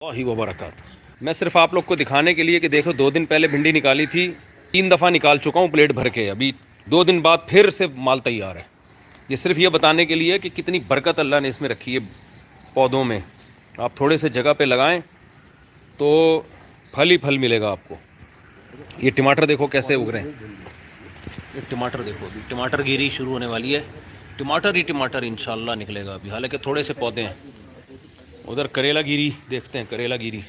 ही वबरकात। मैं सिर्फ आप लोग को दिखाने के लिए कि देखो 2 दिन पहले भिंडी निकाली थी, 3 दफ़ा निकाल चुका हूँ प्लेट भर के। अभी 2 दिन बाद फिर से माल तैयार है। ये सिर्फ ये बताने के लिए कि कितनी बरकत अल्लाह ने इसमें रखी है पौधों में। आप थोड़े से जगह पे लगाएं तो फल ही फल मिलेगा आपको। ये टमाटर देखो कैसे उग रहे हैं। ये टमाटर देखो, अभी टमाटर गिरी शुरू होने वाली है। टमाटर ही टमाटर इंशाल्लाह निकलेगा अभी, हालांकि थोड़े से पौधे हैं। उधर करेला गिरी देखते हैं, करेला गिरी,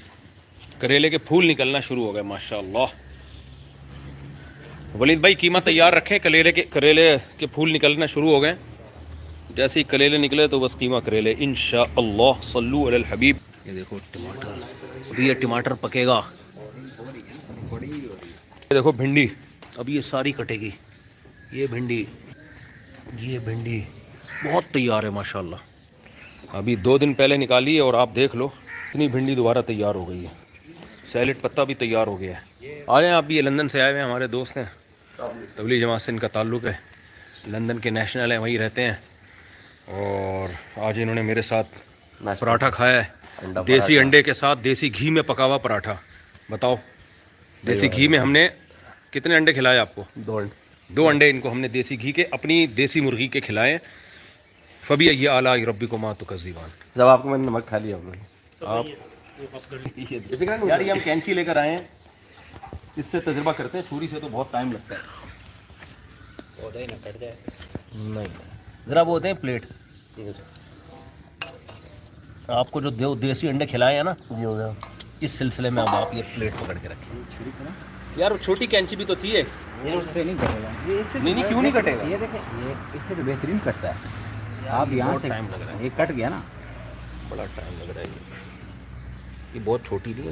करेले के फूल निकलना शुरू हो गए माशाल्लाह। वलीद भाई कीमा तैयार रखें, करेले के फूल निकलना शुरू हो गए। जैसे ही करेले निकले तो बस कीमा करेले इंशाअल्लाह। सल्लू अलल हबीब। ये देखो टमाटर, अभी ये टमाटर पकेगा। ये देखो भिंडी, अभी ये सारी कटेगी। ये भिंडी बहुत तैयार है माशाल्लाह। अभी 2 दिन पहले निकाली है और आप देख लो इतनी भिंडी दोबारा तैयार हो गई है। सैलेड पत्ता भी तैयार हो गया है। आ जाएं आप भी, ये लंदन से आए हुए हैं, हमारे दोस्त हैं, तबलीग जमात से इनका ताल्लुक़ है, लंदन के नेशनल हैं, वहीं रहते हैं। और आज इन्होंने मेरे साथ पराठा खाया है, देसी अंडे के साथ देसी घी में पका हुआ पराठा। बताओ, देसी घी में हमने कितने अंडे खिलाए आपको? 2 अंडे इनको हमने देसी घी के, अपनी देसी मुर्गी के खिलाए। फबी ये आला रब्बी को माँ तो कज़ीबान। जब आपको मैंने नमक खा लिया आप यार, ये हम कैंची लेकर आए हैं, इससे तजुर्बा करते हैं। छुरी से तो बहुत टाइम लगता है। नहीं, ज़रा वो दें प्लेट। आपको जो देसी अंडे खिलाए हैं ना, जी हो गया। इस सिलसिले में अब आप ये प्लेट पकड़ के रखें। यार छोटी कैंची भी तो थी एक। ये उससे नहीं कटेगा, ये इससे नहीं क्यों नहीं कटेगा? ये देखें, ये इससे तो बेहतरीन कटता है। आप यहाँ से टाइम लग रहा है, ये कट गया ना, बड़ा टाइम लग रहा है। ये बहुत छोटी नहीं है,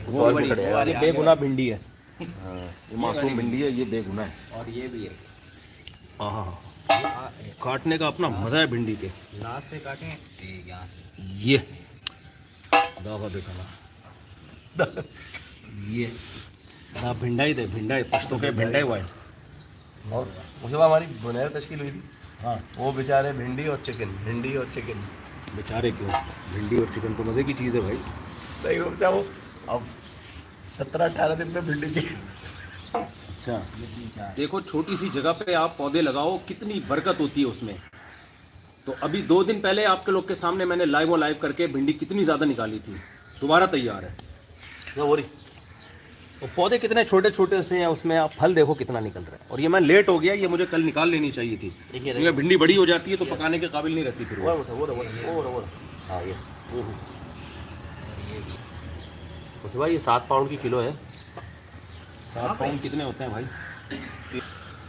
वो बड़ी ये बेगुनाह भिंडी है। ये मासूम भिंडी है, ये बेगुनाह है। और ये भी है। हाँ, काटने का अपना मज़ा है भिंडी के। लास्ट से काटें यहाँ से, ये दावा देखा ना, ये ना भिंडा ही दे, भिंडा ही पश्तो के भिंडा ही हुआ है। और उस बार हमारी बुनैर तश्कील हुई थी। हाँ, वो बेचारे भिंडी और चिकन, भिंडी और चिकन। बेचारे क्यों, भिंडी और चिकन तो मज़े की चीज़ है भाई। नहीं रुकता वो, अब 17-18 दिन में भिंडी चिकन। अच्छा, देखो छोटी सी जगह पे आप पौधे लगाओ, कितनी बरकत होती है उसमें। तो अभी 2 दिन पहले आपके लोग के सामने मैंने लाइव करके भिंडी कितनी ज़्यादा निकाली थी, दोबारा तैयार है। तो पौधे कितने छोटे छोटे से हैं, उसमें आप फल देखो कितना निकल रहा है। और ये मैं लेट हो गया, ये मुझे कल निकाल लेनी चाहिए थी, क्योंकि भिंडी बड़ी हो जाती है तो पकाने के काबिल नहीं रहती फिर वो। हाँ ये उस भाई ये 7 पाउंड की किलो है। 7 पाउंड कितने होते हैं भाई?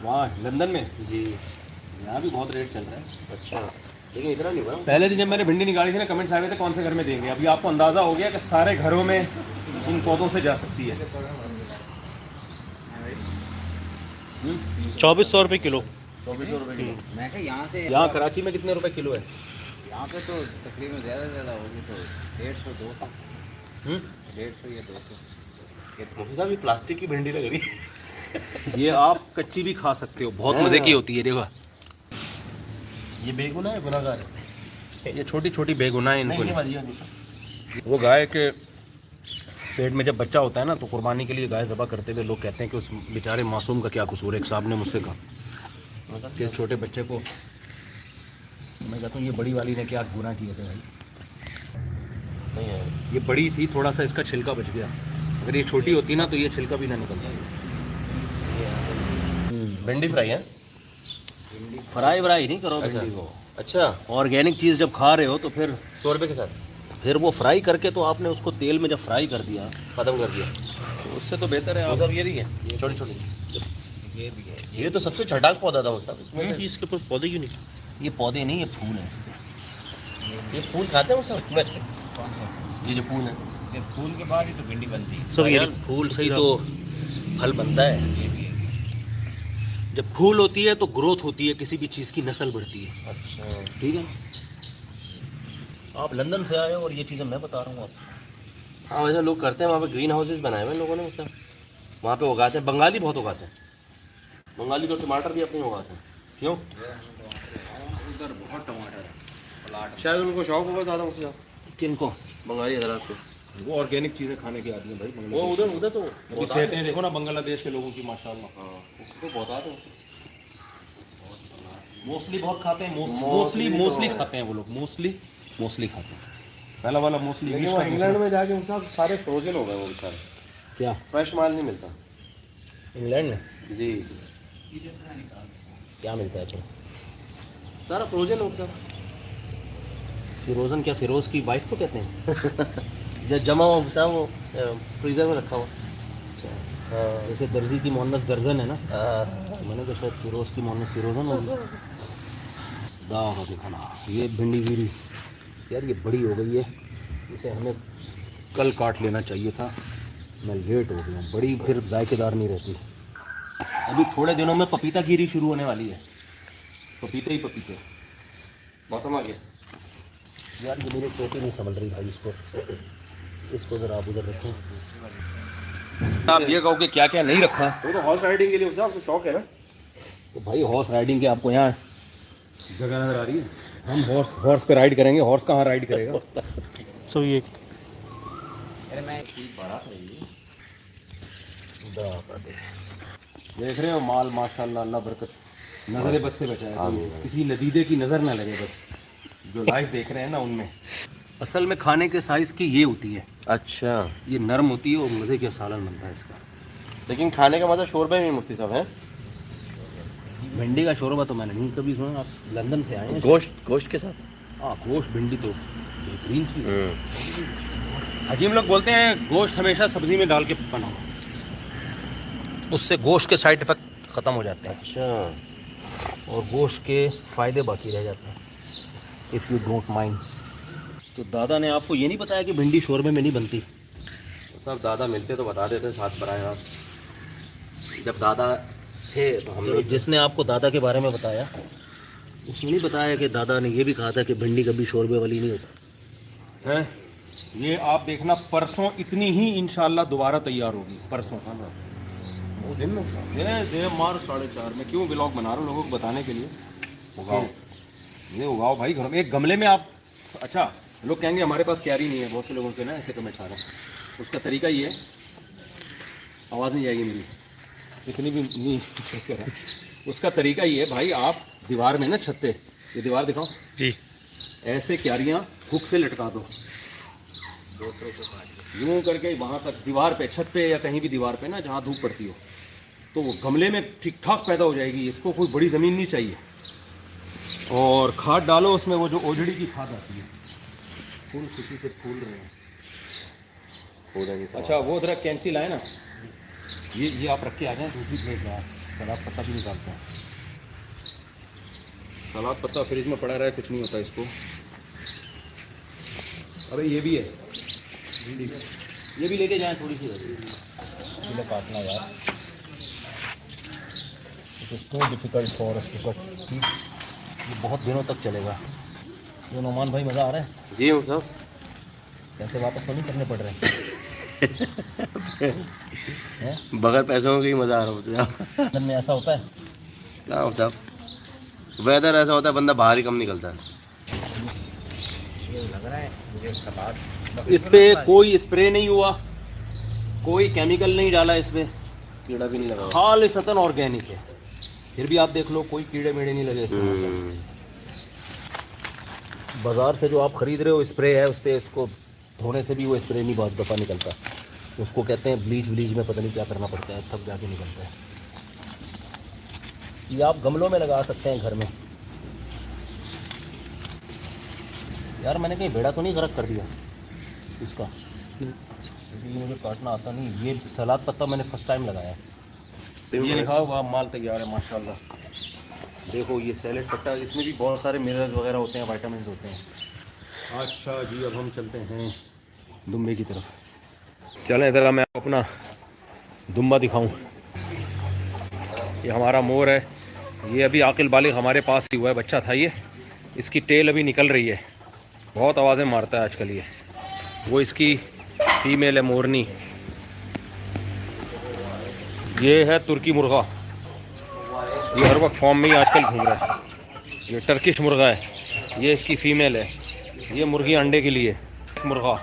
वाह, लंदन में जी यहाँ भी बहुत रेट चल रहा है। अच्छा, लेकिन इतना नहीं हुआ। पहले दिन जब मैंने भिंडी निकाली थी ना, कमेंट्स आए हुए थे कौन से घर में देंगे। अभी आपको अंदाज़ा हो गया कि सारे घरों में इन पौधों से जा सकती है। 2400 रुपये किलो। 2400 रुपये किलो। मैं कहा यहाँ से, यहाँ कराची में कितने रुपए किलो है? यहाँ पे तो तकरीबन ज़्यादा से ज़्यादा होगी तो 150-200, 150 या 200। मुझे साहब ये प्लास्टिक की भिंडी लग रही है। ये आप कच्ची भी खा सकते हो, बहुत मज़े की होती है। देखो ये बेगुनाह है, गुनाहगार है। ये छोटी छोटी बेगुनाह है इनको। नहीं। वो गाय के पेट में जब बच्चा होता है ना, तो कुर्बानी के लिए गाय ज़बह करते हुए लोग कहते हैं कि उस बेचारे मासूम का क्या कसूर है। एक साहब ने मुझसे कहा कि छोटे बच्चे को, मैं कहता हूँ ये बड़ी वाली ने क्या गुनाह किए थे भाई। नहीं है, ये बड़ी थी, थोड़ा सा इसका छिलका बच गया। अगर ये छोटी होती ना तो ये छिलका भी ना निकलता। भिंडी फ्राई है। फ्राई नहीं करो भिंडी को। अच्छा, ऑर्गेनिक चीज़ जब खा रहे हो तो फिर 100 रुपये के साथ फिर वो फ्राई करके, तो आपने उसको तेल में जब फ्राई कर दिया ख़त्म कर दिया। तो उससे तो बेहतर है आप। सब ये नहीं है, छोटी छोटी। ये भी है। ये तो सबसे छटाक पौधा था वो सब। इसमें इसके ऊपर पौधे क्यों नहीं? ये पौधे नहीं, ये फूल है इसके। ये फूल खाते हैं वो सब। कौन सा? ये जो फूल है, ये फूल के बाद ही तो भिंडी बनती है। सब यार फूल से ही तो फल बनता है। ये भी है। जब फूल होती है तो ग्रोथ होती है, किसी भी चीज़ की नस्ल बढ़ती है। अच्छा ठीक है, आप लंदन से आए हो और ये चीज़ें मैं बता रहा हूँ आपको। हाँ, वैसे लोग करते हैं। वहाँ पे ग्रीन हाउसेज बनाए हुए हैं लोगों ने, वो सब वहाँ पे उगाते हैं। बंगाली बहुत उगाते हैं, बंगाली तो टमाटर भी अपने उगाते हैं। क्यों? उधर बहुत टमाटर है, प्लाट। शायद उनको शौक होगा ज़्यादा मुझसे। किनको? बंगाली हजरात को। वो ऑर्गेनिक चीज़ें खाने की आती हैं भाई वो उधर उधर तो अभी सेहतें देखो ना बांग्लादेश के लोगों की माशाल्लाह। हाँ तो बहुत आते हैं। मोस्टली बहुत खाते हैं, Mostly मोस्टली तो- खाते हैं वो लोग, मोस्टली खाते हैं। पहला वाला मोस्टली लेकिन वो इंग्लैंड में जाके उन सब सारे फ्रोजन हो गए वो बेचारे, क्या फ्रेश माल नहीं मिलता। इंग्लैंड में जी क्या मिलता है? चलो सारा फ्रोजन हो सब। फिरोजन क्या, फिरोज की वाइफ को कहते हैं? जब जमा हुआ सब वो फ्रीजर में रखा हुआ। हाँ जैसे दर्जी की मोहन्नस दर्जन है ना, हाँ। मैंने तो शायद फिरोज की मोहन्नस फिरोजन होगी। दाग दिखाना ये भिंडी गिरी यार, ये बड़ी हो गई है, इसे हमें कल काट लेना चाहिए था। मैं लेट हो गया हूँ, बड़ी फिर जायकेदार नहीं रहती। अभी थोड़े दिनों में पपीता गिरी शुरू होने वाली है, पपीते ही पपीते। मौसम आ गया। यार ये मेरी टोपी नहीं संभल रही भाई, इसको ज़रा आप उधर रखें। आप ये कहो कि क्या क्या नहीं रखा। वो तो हॉर्स राइडिंग के लिए उसका आपको शौक है ना? तो भाई हॉर्स राइडिंग के आपको यहाँ जगह नजर आ रही है? हम हॉर्स पे राइड करेंगे, हॉर्स कहाँ राइड करेगा? सो ये अरे मैं ठीक बड़ा था ये। देख रहे हो माल माशाल्लाह, अल्लाह बरकत, नजर बस से बचाए, कोई किसी लदीदे की नज़र ना लगे बस, जो लाइव देख रहे हैं ना उनमें। असल में खाने के साइज़ की ये होती है, अच्छा, ये नरम होती है और मज़े का सालन बनता है इसका। लेकिन खाने का मजा शोरबे में मुफ्ती साहब है। भिंडी का शोरबा तो मैंने नहीं कभी सुना, आप लंदन से आए हैं? गोश्त के साथ। हाँ गोश्त भिंडी तो बेहतरीन चीज़ है। हकीम लोग बोलते हैं गोश्त हमेशा सब्ज़ी में डाल के बनाओ, उससे गोश्त के साइड इफ़ेक्ट ख़त्म हो जाते हैं। अच्छा, और गोश्त के फ़ायदे बाकी रह जाते हैं, इफ़ यू डोंट माइंड। तो दादा ने आपको ये नहीं बताया कि भिंडी शोरबे में नहीं बनती? सब दादा मिलते तो बता देते साथ बराह रास्त। जब दादा थे तो हम तो लोग जिसने आपको दादा के बारे में बताया उसने नहीं बताया कि दादा ने ये भी कहा था कि भिंडी कभी शोरबे वाली नहीं होती है। ये आप देखना परसों इतनी ही इंशाल्लाह दोबारा तैयार होगी, परसों। वो दिन में ये मार 4:30 में क्यों व्लॉग बना रहा हूँ लोगों को बताने के लिए। उगाओ, ये उगाओ भाई घर में, एक गमले में आप। अच्छा लोग कहेंगे हमारे पास क्यारी नहीं है, बहुत से लोगों के ना ऐसे कमेंट आ रहे हैं। उसका तरीका ये है, आवाज़ नहीं जाएगी मेरी, इतनी भी नहीं। उसका तरीका ये है भाई, आप दीवार में ना छत पे, ये दीवार दिखाओ जी, ऐसे क्यारियाँ हुक से लटका दो, यूँ करके वहाँ तक दीवार पे, छत पे या कहीं भी दीवार पे ना जहाँ धूप पड़ती हो, तो वो गमले में ठीक ठाक पैदा हो जाएगी। इसको कोई बड़ी ज़मीन नहीं चाहिए। और खाद डालो उसमें, वो जो ओजड़ी की खाद आती है, फूल खुशी से फूल रहे हैं। अच्छा वो ज़रा कैंची लाए ना, ये आप रख के आ जाएँ दूसरी प्लेट में। सलाद पत्ता भी निकालते हैं, सलाद पत्ता फ्रिज में पड़ा रहा है, कुछ नहीं होता इसको। अरे ये भी है, ये भी लेके जाएं थोड़ी सी, इसलिए काटना यार, it is too difficult for us to cut. ये बहुत दिनों तक चलेगा। ये नोमान भाई मज़ा आ रहा है? जी साहब, पैसे वापस तो नहीं करने पड़ रहे हैं? बगैर पैसों के ही मज़ा आ रहा होता है। लंदन में ऐसा होता है? क्या हो साहब, वेदर ऐसा होता है, बंदा बाहर ही कम निकलता है। ये लग रहा है मुझे सलाद। इस पे कोई स्प्रे नहीं हुआ, कोई केमिकल नहीं डाला इसमें, कीड़ा भी नहीं लगा हुआ। खालिसतन ऑर्गेनिक है। फिर भी आप देख लो कोई कीड़े मेड़े नहीं लगे इसमें। बाज़ार से जो आप ख़रीद रहे हो स्प्रे है, उस पर इसको धोने से भी वो स्प्रे नहीं बहुत दफ़ा निकलता। उसको कहते हैं ब्लीच में पता नहीं क्या करना पड़ता है, तब जाके निकलता है। ये आप गमलों में लगा सकते हैं घर में। यार मैंने कहीं बेड़ा तो नहीं गरक कर दिया इसका, क्योंकि ये मुझे काटना आता नहीं। ये सलाद पत्ता मैंने फर्स्ट टाइम लगाया है। ये लिखा हुआ माल तैयार है माशाल्लाह। देखो ये सैलेड पत्ता, इसमें भी बहुत सारे मिनरल्स वगैरह होते हैं, विटामिन होते हैं। अच्छा जी, अब हम चलते हैं दुम्बे की तरफ। चलें ज़रा मैं अपना दुम्बा दिखाऊं। ये हमारा मोर है, ये अभी आकिल बालिग हमारे पास ही हुआ है, बच्चा था ये। इसकी टेल अभी निकल रही है, बहुत आवाज़ें मारता है आजकल ये। वो इसकी फीमेल है मोरनी। ये है तुर्की मुर्गा, ये हर वक्त फॉर्म में ही आजकल घूम रहा है। ये टर्किश मुर्गा है, ये इसकी फ़ीमेल है। ये मुर्गी अंडे के लिए मुर्गा,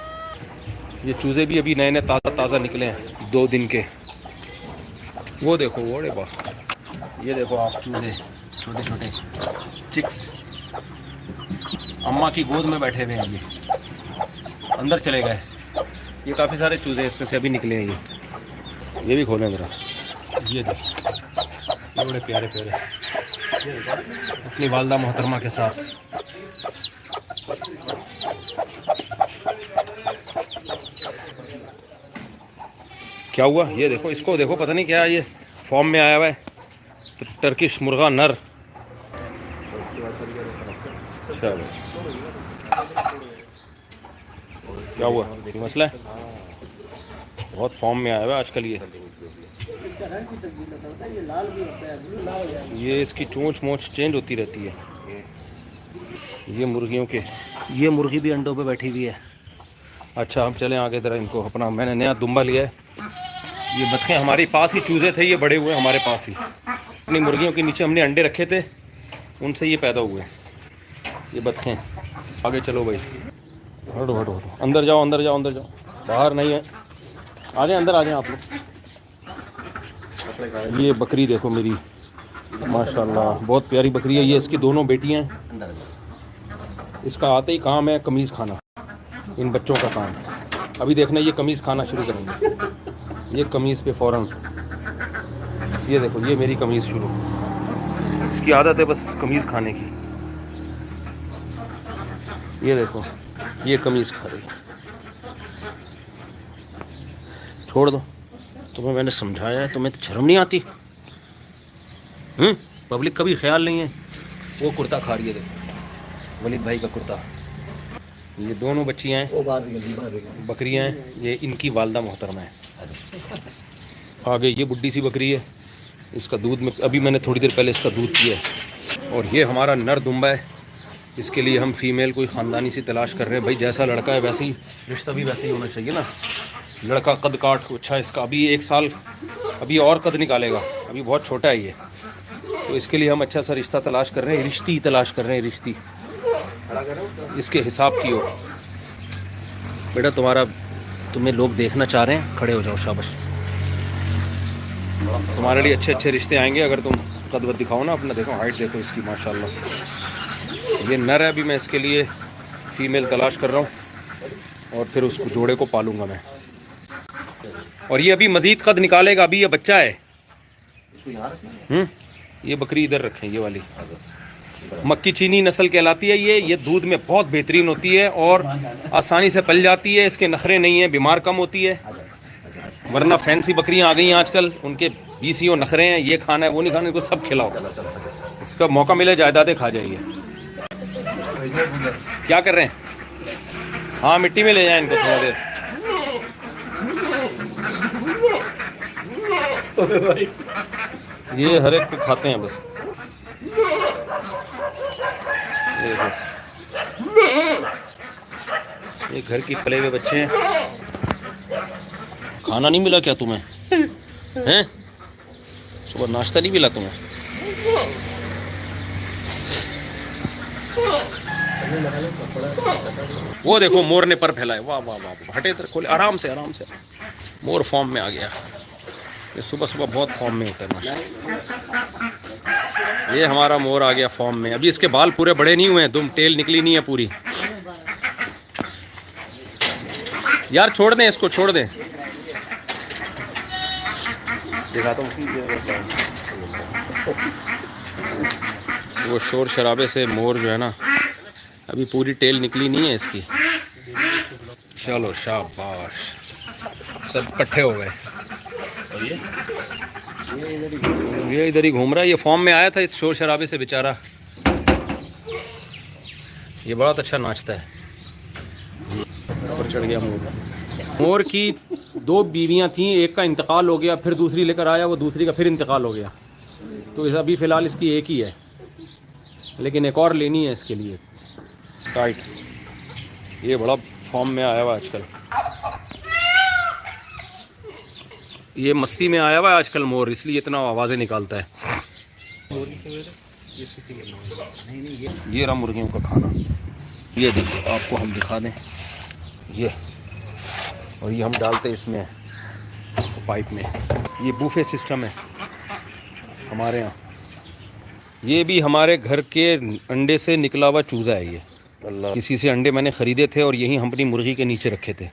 ये चूज़े भी अभी नए नए ताज़ा निकले हैं 2 दिन के। वो देखो, ओरे वाह, ये देखो आप चूज़े छोटे छोटे चिक्स अम्मा की गोद में बैठे हुए हैं। ये अंदर चले गए। ये काफ़ी सारे चूज़े इसमें से अभी निकले हैं। ये भी खोलें ज़रा। ये देखो, ये बड़े प्यारे प्यारे अपनी वालदा मोहतरमा के साथ। क्या हुआ? ये देखो, इसको देखो, पता नहीं क्या ये फॉर्म में आया हुआ है। टर्किश मुर्गा नर। चलो, क्या हुआ? कोई मसला है? बहुत फॉर्म में आया हुआ है आजकल ये इसकी चोंच मोच चेंज होती रहती है। ये मुर्गियों के, ये मुर्गी भी अंडों पे बैठी हुई है। अच्छा, हम चलें आगे ज़रा। इनको अपना मैंने नया दुम्बा लिया है। ये बतखें हमारे पास ही चूज़े थे, ये बड़े हुए हमारे पास ही। अपनी मुर्गियों के नीचे हमने अंडे रखे थे, उनसे ये पैदा हुए ये बतखें। आगे चलो भाई, हटो हटो हटो, अंदर जाओ अंदर जाओ अंदर जाओ, बाहर नहीं है। आ जाए अंदर, आ जाए आप लोग। ये बकरी देखो मेरी, माशाल्लाह बहुत प्यारी बकरी है। ये इसकी दोनों बेटियां हैं। इसका आते ही काम है कमीज़ खाना, इन बच्चों का काम। अभी देखना ये कमीज़ खाना शुरू करेंगे। ये कमीज़ पे फ़ौरन, ये देखो, ये मेरी कमीज़ शुरू। इसकी आदत है बस कमीज़ खाने की। ये देखो, ये कमीज़ खा रही। छोड़ दो, तुम्हें मैंने समझाया है, तुम्हें शर्म नहीं आती? पब्लिक का भी ख्याल नहीं है। वो कुर्ता खा रही है, देखो वलीद भाई का कुर्ता। ये दोनों बच्चियाँ हैं, बकरियाँ हैं। ये इनकी वालदा मोहतरमा है। आगे ये बुड्ढी सी बकरी है, इसका दूध में अभी मैंने थोड़ी देर पहले इसका दूध पिया है। और ये हमारा नर दुम्बा है। इसके लिए हम फीमेल कोई ख़ानदानी सी तलाश कर रहे हैं। भाई जैसा लड़का है वैसे ही रिश्ता भी वैसे ही होना चाहिए ना। लड़का कद काट अच्छा, इसका अभी 1 साल, अभी और कद निकालेगा, अभी बहुत छोटा है ये। तो इसके लिए हम अच्छा सा रिश्ता तलाश कर रहे हैं, रिश्ती तलाश कर रहे हैं, रिश्ती इसके हिसाब की हो। बेटा तुम्हें लोग देखना चाह रहे हैं, खड़े हो जाओ, शाबाश। तुम्हारे लिए अच्छे अच्छे रिश्ते आएंगे अगर तुम कद वद दिखाओ ना अपना। देखो हाइट देखो इसकी, माशाल्लाह। ये नर है, अभी मैं इसके लिए फ़ीमेल तलाश कर रहा हूँ और फिर उसको जोड़े को पालूंगा मैं। और ये अभी मज़ीद कद निकालेगा, अभी ये बच्चा है। ये बकरी इधर रखें, ये वाली मक्की चीनी नस्ल कहलाती है। ये दूध में बहुत बेहतरीन होती है और आसानी से पल जाती है। इसके नखरे नहीं है, बीमार कम होती है। वरना फैंसी बकरियां आ गई हैं आजकल, उनके 20 नखरे हैं, ये खाना है वो नहीं खाना, इनको सब खिलाओ। इसका मौका मिले जायदादें खा जाइए। क्या कर रहे हैं? हाँ, मिट्टी में ले जाएं इनको थोड़ा देर। ये हर एक को खाते हैं बस। ये घर की पले हुए बच्चे हैं। खाना नहीं मिला क्या तुम्हें? हैं? सुबह नाश्ता नहीं मिला तुम्हें? वो देखो मोर ने पर फैलाए। वाह वाह वाह, हटे इधर, खोले, आराम से आराम से। मोर फॉर्म में आ गया। ये सुबह सुबह बहुत फॉर्म में होता है माशाल्लाह। ये हमारा मोर आ गया फॉर्म में। अभी इसके बाल पूरे बड़े नहीं हुए हैं, दुम टेल निकली नहीं है पूरी। यार छोड़ दें इसको, छोड़ दें। दिखाता हूँ। वो शोर शराबे से मोर जो है ना, अभी पूरी टेल निकली नहीं है इसकी। चलो शाबाश, सब इकट्ठे हो गए। ये इधर ही घूम रहा है। ये फॉर्म में आया था इस शोर शराबे से बेचारा। ये बहुत अच्छा नाचता है। ऊपर चढ़ गया मोर। मोर की 2 बीवियां थीं, एक का इंतकाल हो गया, फिर दूसरी लेकर आया, वो दूसरी का फिर इंतकाल हो गया। तो अभी फ़िलहाल इसकी एक ही है, लेकिन एक और लेनी है इसके लिए टाइट। ये बड़ा फॉर्म में आया हुआ आजकल, ये मस्ती में आया हुआ है आजकल मोर, इसलिए इतना आवाज़ें निकालता है। ये रहा मुर्गियों का खाना। ये देखो, आपको हम दिखा दें। ये और ये हम डालते इसमें पाइप में। ये बूफे सिस्टम है हमारे यहाँ। ये भी हमारे घर के अंडे से निकला हुआ चूज़ा है ये। अल्लाह, किसी से अंडे मैंने ख़रीदे थे और यही हम अपनी मुर्गी के नीचे रखे थे।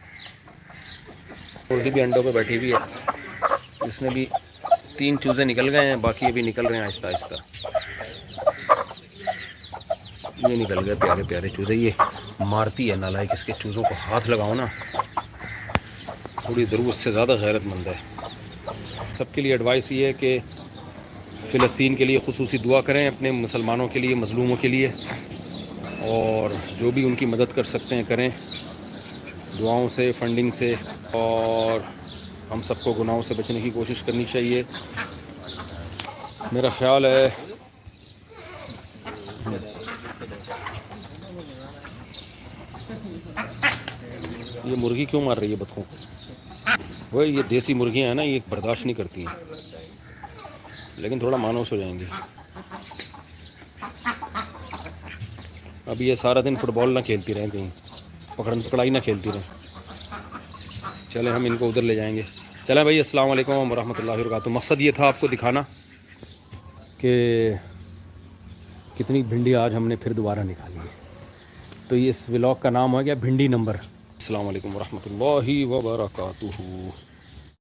मुर्गी भी अंडों पे बैठी हुई है। इसने भी 3 चूज़े निकल गए हैं, बाकी अभी निकल रहे हैं आहिस्ता आहिस्ता। ये निकल गए प्यारे प्यारे चूज़े। ये मारती है नालायक, इसके चूज़ों को हाथ लगाओ ना, थोड़ी ज़रूरत से ज़्यादा गैरतमंद है। सबके लिए एडवाइस ये है कि फ़िलिस्तीन के लिए खुसूसी दुआ करें, अपने मुसलमानों के लिए, मज़लूमों के लिए, और जो भी उनकी मदद कर सकते हैं करें, दुआओं से, फंडिंग से। और हम सबको गुनाहों से बचने की कोशिश करनी चाहिए। मेरा ख़्याल है ये मुर्गी क्यों मार रही है बतखों को? वही ये देसी मुर्गियाँ हैं ना, ये बर्दाश्त नहीं करती हैं, लेकिन थोड़ा मानूस हो जाएंगी। अभी ये सारा दिन फुटबॉल ना खेलती रहें, कहीं पकड़न पकड़ाई ना खेलती रहें। चले हम इनको उधर ले जाएंगे। चलें भाई, अस्सलाम वालेकुम वरहमतुल्लाहि वबरकातुहू। मकसद ये था आपको दिखाना कि कितनी भिंडी आज हमने फिर दोबारा निकाली है। तो ये इस व्लॉग का नाम हो गया भिंडी नंबर। अस्सलाम वालेकुम वरहमतुल्लाहि वबरकातुहू।